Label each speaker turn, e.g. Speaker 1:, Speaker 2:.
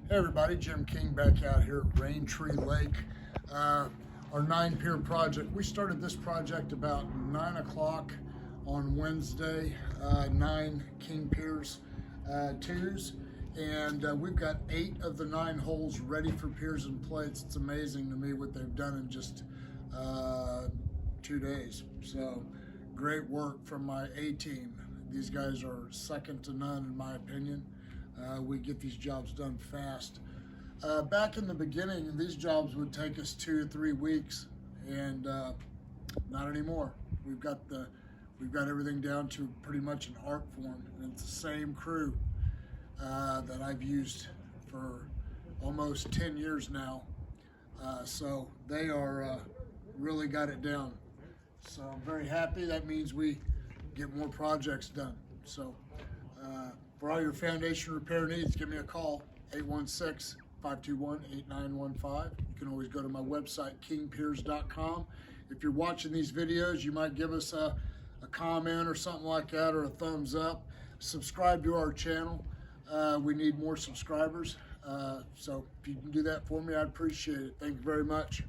Speaker 1: Hey everybody, Jim King back out here at Raintree Lake. Our 9 pier project. We started this project about 9 o'clock on Wednesday, 9 King Piers 2s. And we've got 8 of the 9 holes ready for piers and plates. It's amazing to me what they've done in just 2 days. So great work from my A team. These guys are second to none in my opinion. We get these jobs done fast. Back in the beginning, these jobs would take us 2 to 3 weeks, and not anymore. We've got everything down to pretty much an art form, and it's the same crew that I've used for almost 10 years now. So they are really got it down. So I'm very happy. That means we get more projects done. So for all your foundation repair needs, give me a call, 816-521-8915. You can always go to my website, kingpiers.com. If you're watching these videos, you might give us a comment or something like that, or a thumbs up. Subscribe to our channel. We need more subscribers. So if you can do that for me, I'd appreciate it. Thank you very much.